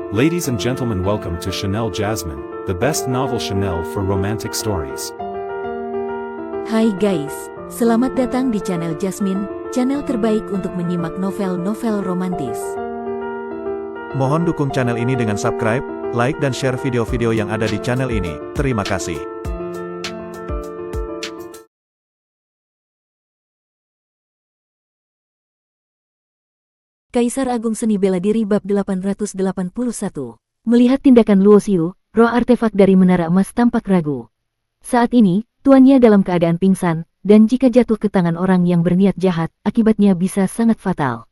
Ladies and gentlemen, welcome to Chanel Jasmine, the best novel Chanel for romantic stories. Hai guys, selamat datang di channel Jasmine, channel terbaik untuk menyimak novel-novel romantis. Mohon dukung channel ini dengan subscribe, like dan share video-video yang ada di channel ini. Terima kasih. Kaisar Agung Seni Bela Diri Bab 881. Melihat tindakan Luo Xiu, roh artefak dari Menara Emas tampak ragu. Saat ini, tuannya dalam keadaan pingsan, dan jika jatuh ke tangan orang yang berniat jahat, akibatnya bisa sangat fatal.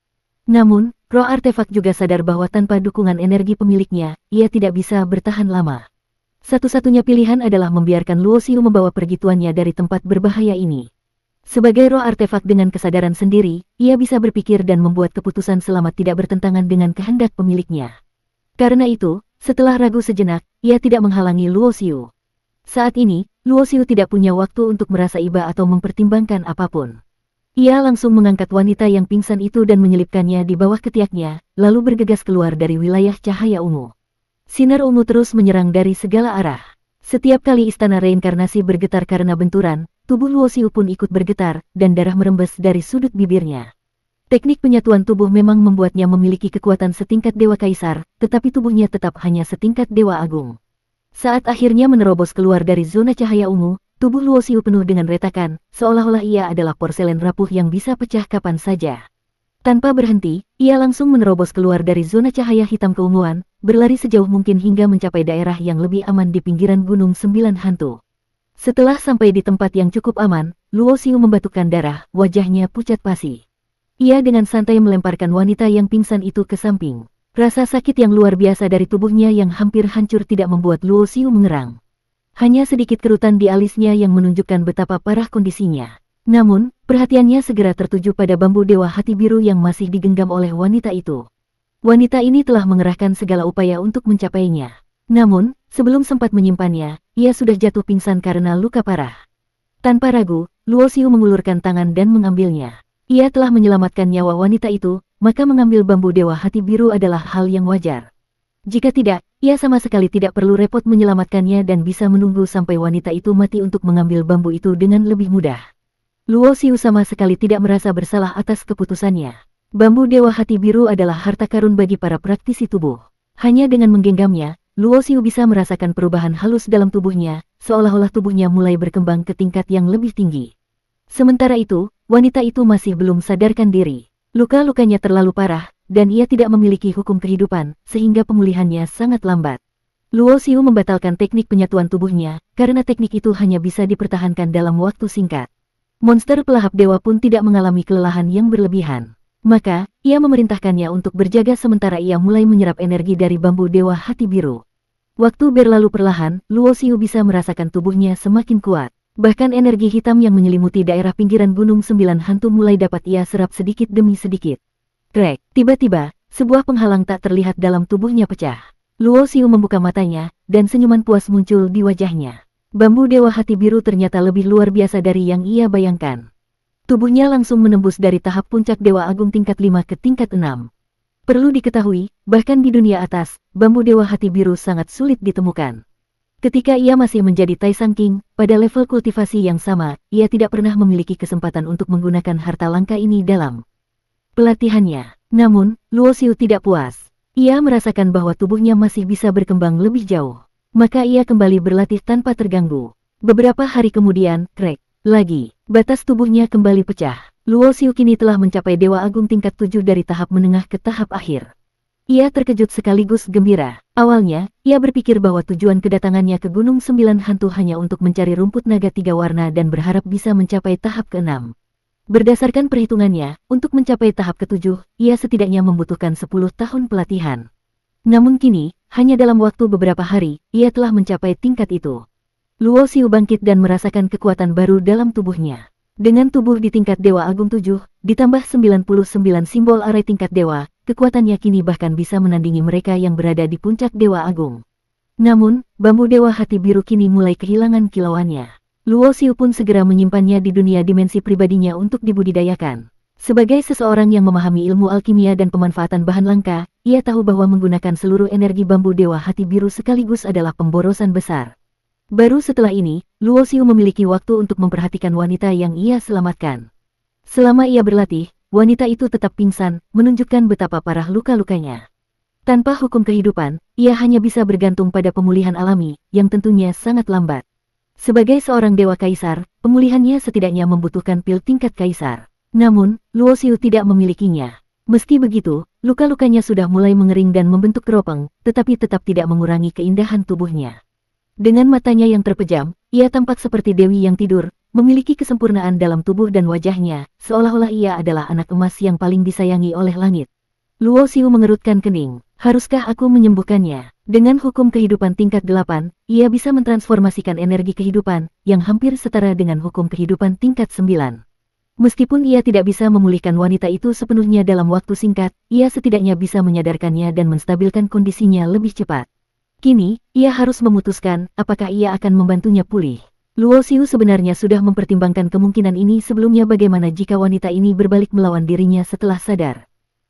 Namun, roh artefak juga sadar bahwa tanpa dukungan energi pemiliknya, ia tidak bisa bertahan lama. Satu-satunya pilihan adalah membiarkan Luo Xiu membawa pergi tuannya dari tempat berbahaya ini. Sebagai roh artefak dengan kesadaran sendiri, ia bisa berpikir dan membuat keputusan selama tidak bertentangan dengan kehendak pemiliknya. Karena itu, setelah ragu sejenak, ia tidak menghalangi Luo Xiu. Saat ini, Luo Xiu tidak punya waktu untuk merasa iba atau mempertimbangkan apapun. Ia langsung mengangkat wanita yang pingsan itu dan menyelipkannya di bawah ketiaknya, lalu bergegas keluar dari wilayah cahaya ungu. Sinar ungu terus menyerang dari segala arah. Setiap kali istana reinkarnasi bergetar karena benturan, tubuh Luo Xiu pun ikut bergetar, dan darah merembes dari sudut bibirnya. Teknik penyatuan tubuh memang membuatnya memiliki kekuatan setingkat Dewa Kaisar, tetapi tubuhnya tetap hanya setingkat Dewa Agung. Saat akhirnya menerobos keluar dari zona cahaya ungu, tubuh Luo Xiu penuh dengan retakan, seolah-olah ia adalah porselen rapuh yang bisa pecah kapan saja. Tanpa berhenti, ia langsung menerobos keluar dari zona cahaya hitam keunguan, berlari sejauh mungkin hingga mencapai daerah yang lebih aman di pinggiran Gunung Sembilan Hantu. Setelah sampai di tempat yang cukup aman, Luo Xiu membatukkan darah, wajahnya pucat pasi. Ia dengan santai melemparkan wanita yang pingsan itu ke samping. Rasa sakit yang luar biasa dari tubuhnya yang hampir hancur tidak membuat Luo Xiu mengerang. Hanya sedikit kerutan di alisnya yang menunjukkan betapa parah kondisinya. Namun, perhatiannya segera tertuju pada bambu dewa hati biru yang masih digenggam oleh wanita itu. Wanita ini telah mengerahkan segala upaya untuk mencapainya. Namun, sebelum sempat menyimpannya, ia sudah jatuh pingsan karena luka parah. Tanpa ragu, Luo Xiu mengulurkan tangan dan mengambilnya. Ia telah menyelamatkan nyawa wanita itu, maka mengambil bambu dewa hati biru adalah hal yang wajar. Jika tidak, ia sama sekali tidak perlu repot menyelamatkannya dan bisa menunggu sampai wanita itu mati untuk mengambil bambu itu dengan lebih mudah. Luo Xiu sama sekali tidak merasa bersalah atas keputusannya. Bambu dewa hati biru adalah harta karun bagi para praktisi tubuh. Hanya dengan menggenggamnya, Luo Xiu bisa merasakan perubahan halus dalam tubuhnya, seolah-olah tubuhnya mulai berkembang ke tingkat yang lebih tinggi. Sementara itu, wanita itu masih belum sadarkan diri. Luka-lukanya terlalu parah, dan ia tidak memiliki hukum kehidupan, sehingga pemulihannya sangat lambat. Luo Xiu membatalkan teknik penyatuan tubuhnya, karena teknik itu hanya bisa dipertahankan dalam waktu singkat. Monster pelahap dewa pun tidak mengalami kelelahan yang berlebihan. Maka, ia memerintahkannya untuk berjaga sementara ia mulai menyerap energi dari bambu dewa hati biru. Waktu berlalu perlahan, Luo Xiu bisa merasakan tubuhnya semakin kuat. Bahkan energi hitam yang menyelimuti daerah pinggiran Gunung Sembilan Hantu mulai dapat ia serap sedikit demi sedikit. Krek, tiba-tiba, sebuah penghalang tak terlihat dalam tubuhnya pecah. Luo Xiu membuka matanya, dan senyuman puas muncul di wajahnya. Bambu dewa hati biru ternyata lebih luar biasa dari yang ia bayangkan. Tubuhnya langsung menembus dari tahap puncak Dewa Agung tingkat 5 ke tingkat 6. Perlu diketahui, bahkan di dunia atas, bambu dewa hati biru sangat sulit ditemukan. Ketika ia masih menjadi Taisang King, pada level kultivasi yang sama, ia tidak pernah memiliki kesempatan untuk menggunakan harta langka ini dalam pelatihannya. Namun, Luo Xiu tidak puas. Ia merasakan bahwa tubuhnya masih bisa berkembang lebih jauh. Maka ia kembali berlatih tanpa terganggu. Beberapa hari kemudian, krek lagi, batas tubuhnya kembali pecah. Luo Xiu kini telah mencapai Dewa Agung tingkat 7 dari tahap menengah ke tahap akhir. Ia terkejut sekaligus gembira. Awalnya, ia berpikir bahwa tujuan kedatangannya ke Gunung Sembilan Hantu hanya untuk mencari rumput naga 3 warna dan berharap bisa mencapai tahap ke-6. Berdasarkan perhitungannya, untuk mencapai tahap ke-7, ia setidaknya membutuhkan 10 tahun pelatihan. Namun kini, hanya dalam waktu beberapa hari, ia telah mencapai tingkat itu. Luo Xiu bangkit dan merasakan kekuatan baru dalam tubuhnya. Dengan tubuh di tingkat Dewa Agung 7, ditambah 99 simbol arai tingkat dewa, kekuatannya kini bahkan bisa menandingi mereka yang berada di puncak Dewa Agung. Namun, bambu dewa hati biru kini mulai kehilangan kilauannya. Luo Xiu pun segera menyimpannya di dunia dimensi pribadinya untuk dibudidayakan. Sebagai seseorang yang memahami ilmu alkimia dan pemanfaatan bahan langka, ia tahu bahwa menggunakan seluruh energi bambu Dewa Hati Biru sekaligus adalah pemborosan besar. Baru setelah ini, Luo Xiu memiliki waktu untuk memperhatikan wanita yang ia selamatkan. Selama ia berlatih, wanita itu tetap pingsan, menunjukkan betapa parah luka-lukanya. Tanpa hukum kehidupan, ia hanya bisa bergantung pada pemulihan alami, yang tentunya sangat lambat. Sebagai seorang dewa kaisar, pemulihannya setidaknya membutuhkan pil tingkat kaisar. Namun, Luo Xiu tidak memilikinya. Meski begitu, luka-lukanya sudah mulai mengering dan membentuk keropeng, tetapi tetap tidak mengurangi keindahan tubuhnya. Dengan matanya yang terpejam, ia tampak seperti dewi yang tidur, memiliki kesempurnaan dalam tubuh dan wajahnya, seolah-olah ia adalah anak emas yang paling disayangi oleh langit. Luo Xiu mengerutkan kening. Haruskah aku menyembuhkannya? Dengan hukum kehidupan tingkat 8, ia bisa mentransformasikan energi kehidupan, yang hampir setara dengan hukum kehidupan tingkat 9. Meskipun ia tidak bisa memulihkan wanita itu sepenuhnya dalam waktu singkat, ia setidaknya bisa menyadarkannya dan menstabilkan kondisinya lebih cepat. Kini, ia harus memutuskan apakah ia akan membantunya pulih. Luo Xiu sebenarnya sudah mempertimbangkan kemungkinan ini sebelumnya. Bagaimana jika wanita ini berbalik melawan dirinya setelah sadar.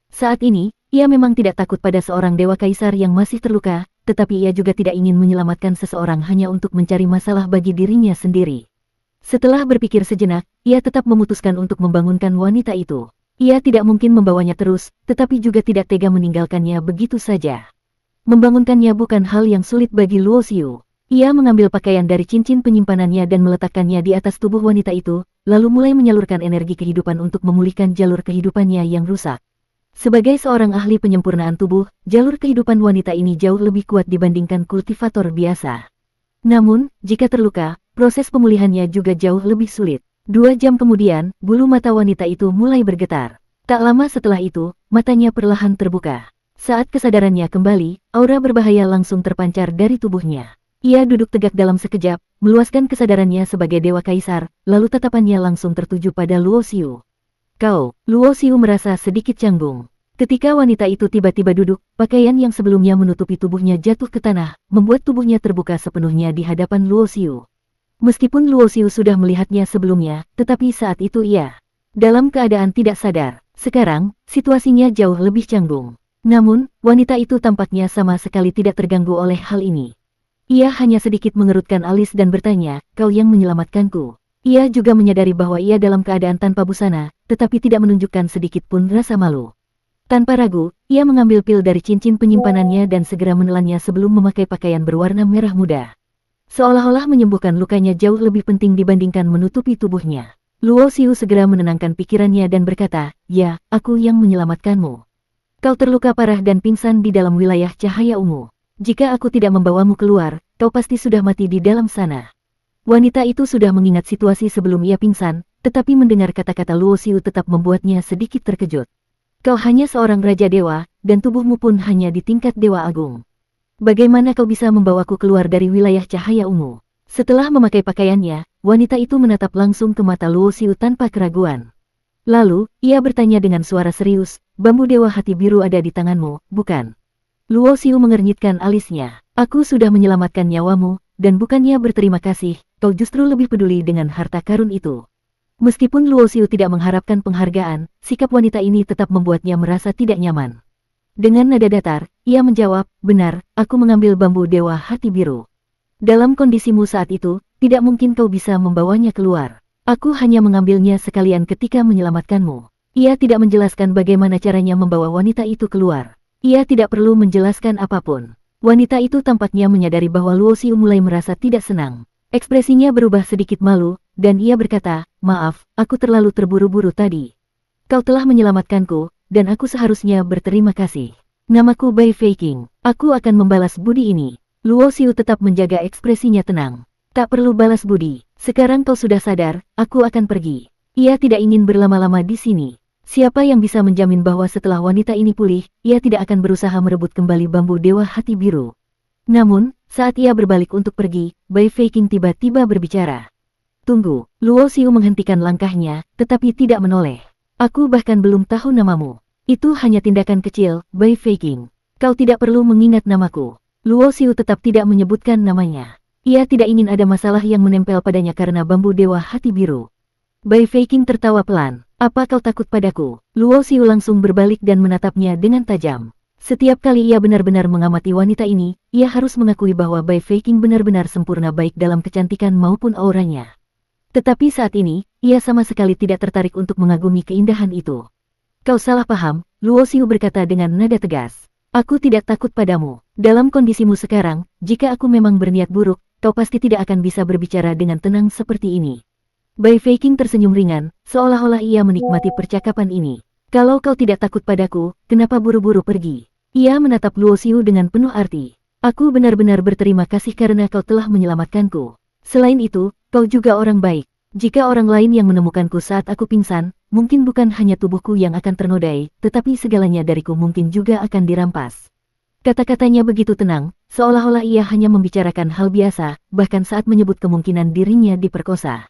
Saat ini, ia memang tidak takut pada seorang dewa kaisar yang masih terluka, tetapi ia juga tidak ingin menyelamatkan seseorang hanya untuk mencari masalah bagi dirinya sendiri. Setelah berpikir sejenak, ia tetap memutuskan untuk membangunkan wanita itu. Ia tidak mungkin membawanya terus, tetapi juga tidak tega meninggalkannya begitu saja. Membangunkannya bukan hal yang sulit bagi Luo Xiu. Ia mengambil pakaian dari cincin penyimpanannya dan meletakkannya di atas tubuh wanita itu, lalu mulai menyalurkan energi kehidupan untuk memulihkan jalur kehidupannya yang rusak. Sebagai seorang ahli penyempurnaan tubuh, jalur kehidupan wanita ini jauh lebih kuat dibandingkan kultivator biasa. Namun, jika terluka, proses pemulihannya juga jauh lebih sulit. 2 jam kemudian, bulu mata wanita itu mulai bergetar. Tak lama setelah itu, matanya perlahan terbuka. Saat kesadarannya kembali, aura berbahaya langsung terpancar dari tubuhnya. Ia duduk tegak dalam sekejap, meluaskan kesadarannya sebagai dewa kaisar, lalu tatapannya langsung tertuju pada Luo Xiu. Kau, Luo Xiu merasa sedikit canggung. Ketika wanita itu tiba-tiba duduk, pakaian yang sebelumnya menutupi tubuhnya jatuh ke tanah, membuat tubuhnya terbuka sepenuhnya di hadapan Luo Xiu. Meskipun Luo Xiu sudah melihatnya sebelumnya, tetapi saat itu ia dalam keadaan tidak sadar. Sekarang, situasinya jauh lebih canggung. Namun, wanita itu tampaknya sama sekali tidak terganggu oleh hal ini. Ia hanya sedikit mengerutkan alis dan bertanya, "Kau yang menyelamatkanku." Ia juga menyadari bahwa ia dalam keadaan tanpa busana, tetapi tidak menunjukkan sedikit pun rasa malu. Tanpa ragu, ia mengambil pil dari cincin penyimpanannya dan segera menelannya sebelum memakai pakaian berwarna merah muda. Seolah-olah menyembuhkan lukanya jauh lebih penting dibandingkan menutupi tubuhnya. Luo Xiu segera menenangkan pikirannya dan berkata, "Ya, aku yang menyelamatkanmu. Kau terluka parah dan pingsan di dalam wilayah cahaya ungu. Jika aku tidak membawamu keluar, kau pasti sudah mati di dalam sana." Wanita itu sudah mengingat situasi sebelum ia pingsan, tetapi mendengar kata-kata Luo Xiu tetap membuatnya sedikit terkejut. "Kau hanya seorang raja dewa, dan tubuhmu pun hanya di tingkat dewa agung. Bagaimana kau bisa membawaku keluar dari wilayah cahaya ungu?" Setelah memakai pakaiannya, wanita itu menatap langsung ke mata Luo Xiu tanpa keraguan. Lalu, ia bertanya dengan suara serius, "Bambu Dewa Hati Biru ada di tanganmu, bukan?" Luo Xiu mengernyitkan alisnya. "Aku sudah menyelamatkan nyawamu, dan bukannya berterima kasih, kau justru lebih peduli dengan harta karun itu." Meskipun Luo Xiu tidak mengharapkan penghargaan, sikap wanita ini tetap membuatnya merasa tidak nyaman. Dengan nada datar, ia menjawab, "Benar, aku mengambil bambu Dewa Hati Biru. Dalam kondisimu saat itu, tidak mungkin kau bisa membawanya keluar. Aku hanya mengambilnya sekalian ketika menyelamatkanmu." Ia tidak menjelaskan bagaimana caranya membawa wanita itu keluar. Ia tidak perlu menjelaskan apapun. Wanita itu tampaknya menyadari bahwa Luo Xiu mulai merasa tidak senang. Ekspresinya berubah sedikit malu, dan ia berkata, "Maaf, aku terlalu terburu-buru tadi. Kau telah menyelamatkanku, dan aku seharusnya berterima kasih. Namaku Bai Fei Qing. Aku akan membalas budi ini." Luo Xiu tetap menjaga ekspresinya tenang. "Tak perlu balas budi. Sekarang kau sudah sadar, aku akan pergi." Ia tidak ingin berlama-lama di sini. Siapa yang bisa menjamin bahwa setelah wanita ini pulih, ia tidak akan berusaha merebut kembali bambu Dewa Hati Biru. Namun, saat ia berbalik untuk pergi, Bai Fei Qing tiba-tiba berbicara. "Tunggu." Luo Xiu menghentikan langkahnya, tetapi tidak menoleh. "Aku bahkan belum tahu namamu. Itu hanya tindakan kecil, Bai Fei Qing. Kau tidak perlu mengingat namaku." Luo Xiu tetap tidak menyebutkan namanya. Ia tidak ingin ada masalah yang menempel padanya karena bambu Dewa Hati Biru. Bai Feiqing tertawa pelan. Apa kau takut padaku? Luo Xiu langsung berbalik dan menatapnya dengan tajam. Setiap kali ia benar-benar mengamati wanita ini, ia harus mengakui bahwa Bai Feiqing benar-benar sempurna baik dalam kecantikan maupun auranya. Tetapi saat ini, ia sama sekali tidak tertarik untuk mengagumi keindahan itu. Kau salah paham, Luo Xiu berkata dengan nada tegas. Aku tidak takut padamu. Dalam kondisimu sekarang, jika aku memang berniat buruk, kau pasti tidak akan bisa berbicara dengan tenang seperti ini. Bai Feiqing tersenyum ringan, seolah-olah ia menikmati percakapan ini. Kalau kau tidak takut padaku, kenapa buru-buru pergi? Ia menatap Luo Xiu dengan penuh arti. Aku benar-benar berterima kasih karena kau telah menyelamatkanku. Selain itu, kau juga orang baik. Jika orang lain yang menemukanku saat aku pingsan, mungkin bukan hanya tubuhku yang akan ternodai, tetapi segalanya dariku mungkin juga akan dirampas. Kata-katanya begitu tenang, seolah-olah ia hanya membicarakan hal biasa, bahkan saat menyebut kemungkinan dirinya diperkosa.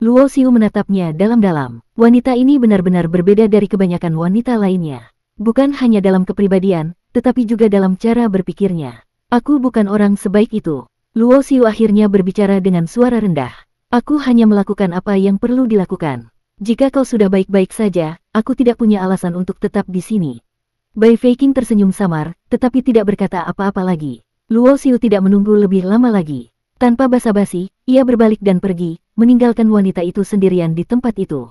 Luo Xiu menatapnya dalam-dalam. Wanita ini benar-benar berbeda dari kebanyakan wanita lainnya. Bukan hanya dalam kepribadian, tetapi juga dalam cara berpikirnya. Aku bukan orang sebaik itu. Luo Xiu akhirnya berbicara dengan suara rendah. Aku hanya melakukan apa yang perlu dilakukan. Jika kau sudah baik-baik saja, aku tidak punya alasan untuk tetap di sini. Bai Feiqing tersenyum samar, tetapi tidak berkata apa-apa lagi. Luo Xiu tidak menunggu lebih lama lagi. Tanpa basa-basi, ia berbalik dan pergi, meninggalkan wanita itu sendirian di tempat itu.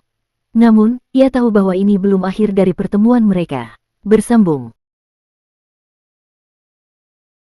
Namun, ia tahu bahwa ini belum akhir dari pertemuan mereka. Bersambung.